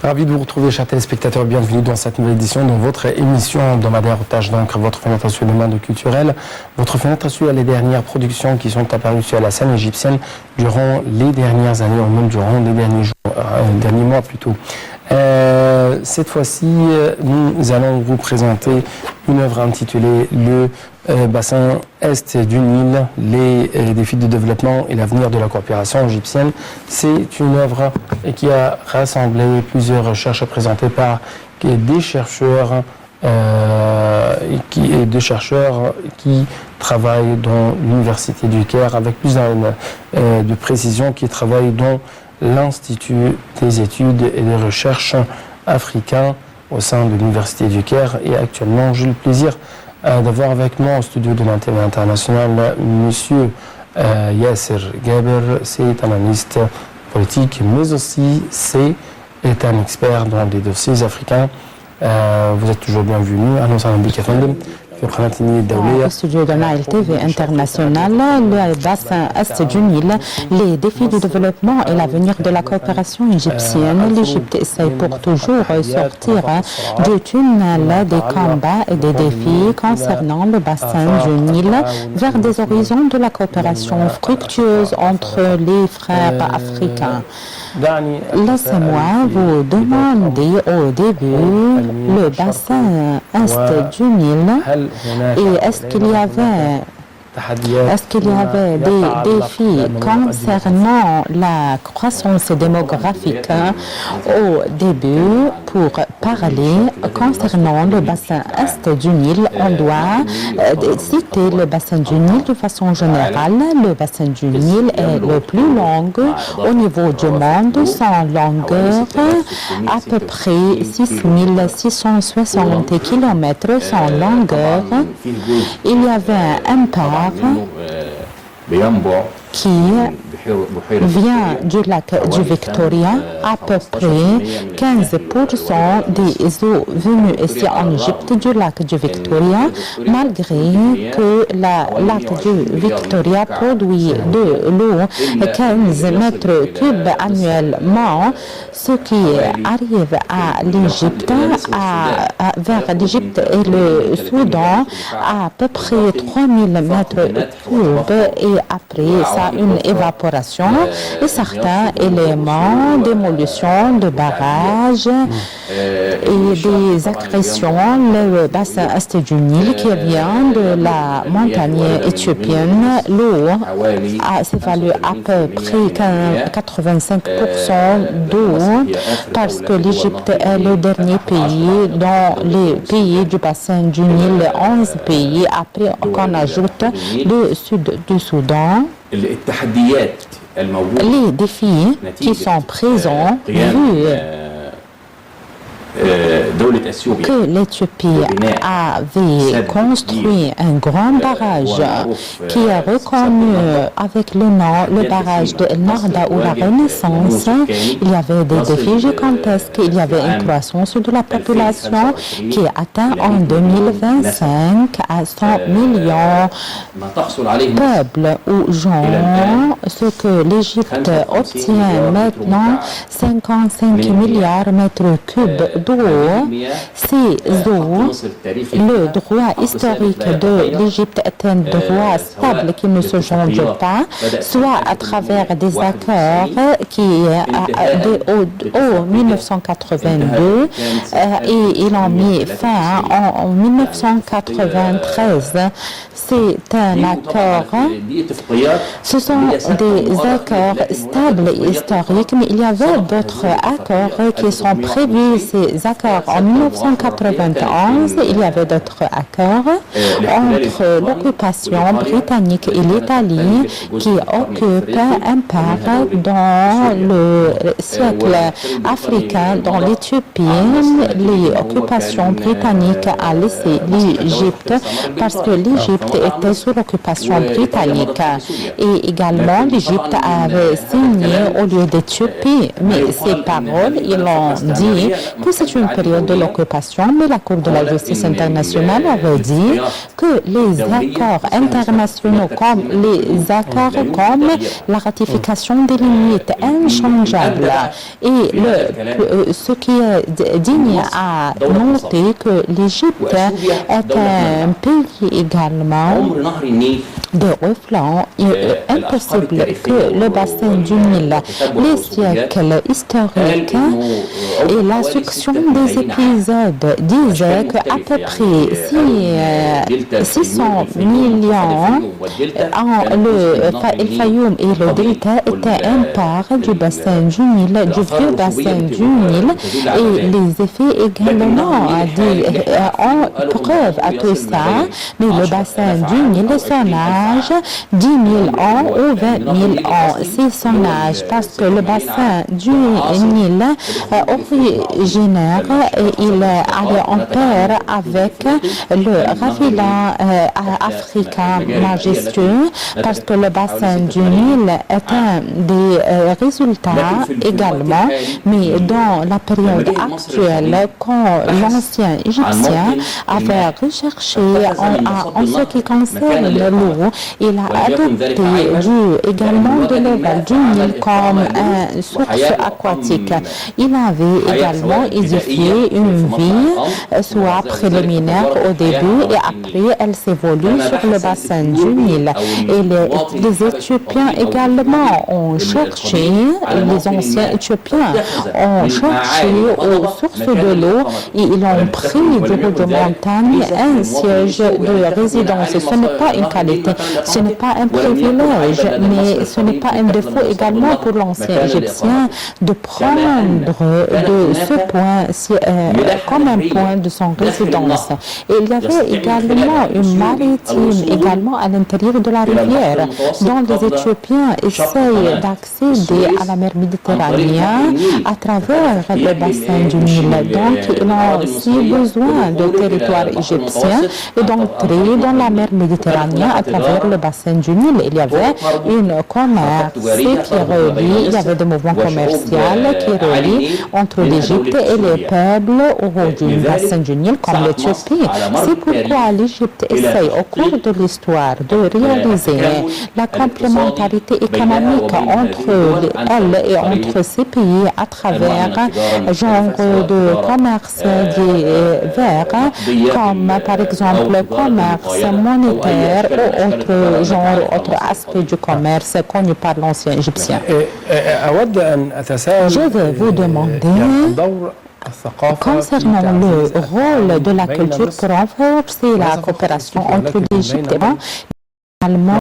Ravi de vous retrouver, chers téléspectateurs. Bienvenue dans cette nouvelle édition de votre émission hebdomadaire Otage d'encre, votre fenêtre sur le monde culturel, votre fenêtre sur les dernières productions qui sont apparues sur la scène égyptienne durant les dernières années, ou même durant les derniers jours, derniers mois plutôt. Cette fois-ci, nous allons vous présenter une œuvre intitulée Le bassin Est du Nil, les défis de développement et l'avenir de la coopération égyptienne. C'est une œuvre qui a rassemblé plusieurs recherches présentées par des chercheurs qui travaillent dans l'Université du Caire, avec plus de précision, qui travaillent dans l'Institut des études et des recherches africains au sein de l'Université du Caire. Et actuellement, j'ai le plaisir d'avoir avec moi au studio de l'Antenne internationale Monsieur Yasser Gaber. C'est un analyste politique, mais aussi est un expert dans les dossiers africains. Vous êtes toujours bienvenue. Annonce un bic au studio de Nile TV International, le bassin Est du Nil, les défis du développement et l'avenir de la coopération égyptienne. L'Égypte essaye pour toujours sortir du tunnel des combats et des défis concernant le bassin du Nil vers des horizons de la coopération fructueuse entre les frères africains. Laissez-moi vous demander au début le bassin Est du Nil. Et est-ce qu'il y avait des défis concernant la croissance démographique au début? Pour parler concernant le bassin Est du Nil, on doit citer le bassin du Nil de façon générale. Le bassin du Nil est le plus long au niveau du monde, sans longueur à peu près 6660 km sans longueur. Il y avait un port qui vient du lac du Victoria. À peu près 15% des eaux venues ici en Égypte du lac du Victoria, malgré que le lac du Victoria produit de l'eau 15 mètres cubes annuellement, ce qui arrive à l'Égypte, vers l'Égypte et le Soudan, à peu près 3000 mètres cubes, et après ça, une évaporation et certains éléments d'émolition de barrages et des accrétions. Le bassin Est du Nil qui vient de la montagne éthiopienne, l'eau s'évalue à peu près 85% d'eau, parce que l'Égypte est le dernier pays dans les pays du bassin du Nil, 11 pays, après qu'on ajoute le sud du Soudan. Les défis qui sont présents, vu que l'Éthiopie avait construit un grand barrage qui est reconnu avec le nom, le barrage de El Narda ou la Renaissance. Il y avait des défis gigantesques. Il y avait une croissance de la population qui atteint en 2025 à 100 millions de peuples ou gens. Ce que l'Égypte obtient maintenant, 55 milliards de mètres cubes d'eau. Ces eaux, le droit historique de l'Égypte est un droit stable qui ne se change pas, soit à travers des accords qui au 1982 et ils ont mis fin en 1993. C'est un accord. Ce sont des accords stables et historiques, mais il y avait d'autres accords qui sont prévus. Ces accords en 1991, il y avait d'autres accords entre l'occupation britannique et l'Italie qui occupent un part dans le siècle africain, dans l'Éthiopie. L'occupation britannique a laissé l'Égypte parce que l'Égypte était sous l'occupation britannique. Et également, l'Égypte avait signé au lieu d'Éthiopie. Mais ces paroles, ils ont dit que c'est une période période de l'occupation, mais la Cour de la justice internationale avait dit que les accords internationaux comme la ratification des limites inchangeables et ce qui est digne à noter que l'Égypte est un pays également de reflets. Impossible que le bassin du Nil, les siècles historiques et la succession des épisodes disaient qu'à peu près 600 millions El Fayoum et le delta étaient un part du bassin du Nil, du vieux bassin du Nil, et les effets également ont preuve à tout ça, mais le bassin du Nil, son âge, 10 000 ans ou 20 000 ans, c'est son âge, parce que le bassin du Nil originaire, il allait en pair avec le ravilan africain majestueux, parce que le bassin du Nil est un des résultats également, mais dans la période actuelle, quand l'ancien Égyptien avait recherché en ce qui concerne l'eau, il a adopté également de l'eau du Nil comme une source aquatique. Il avait également édifié une ville, soit préliminaire au début, et après elle s'évolue sur le bassin du Nil. Et les Éthiopiens également ont cherché, les anciens Éthiopiens ont cherché aux sources de l'eau et ils ont pris du haut de montagne un siège de résidence. Ce n'est pas une qualité, ce n'est pas un privilège, mais ce n'est pas un défaut également pour l'ancien Égyptien de prendre de ce point comme un point de son résidence. Et il y avait également une maritime également à l'intérieur de la rivière, dont les Éthiopiens essayent d'accéder à la mer Méditerranée à travers le bassin du Nil. Donc, ils ont aussi besoin de territoire égyptien et d'entrer dans la mer Méditerranée à travers le bassin du Nil. Il y avait une commerce qui relie, il y avait des mouvements commerciaux qui relient entre l'Égypte et les peuples du bassin du Nil comme l'Éthiopie. C'est pourquoi l'Égypte essaye au cours de l'histoire de réaliser la complémentarité économique entre elle et entre ces pays à travers un genre de commerce divers, comme par exemple le commerce monétaire ou autre genre, autre aspect du commerce connu par l'ancien Égyptien. Je vais vous demander concernant le rôle de la culture pour renforcer la coopération entre l'Égypte et l'Allemagne.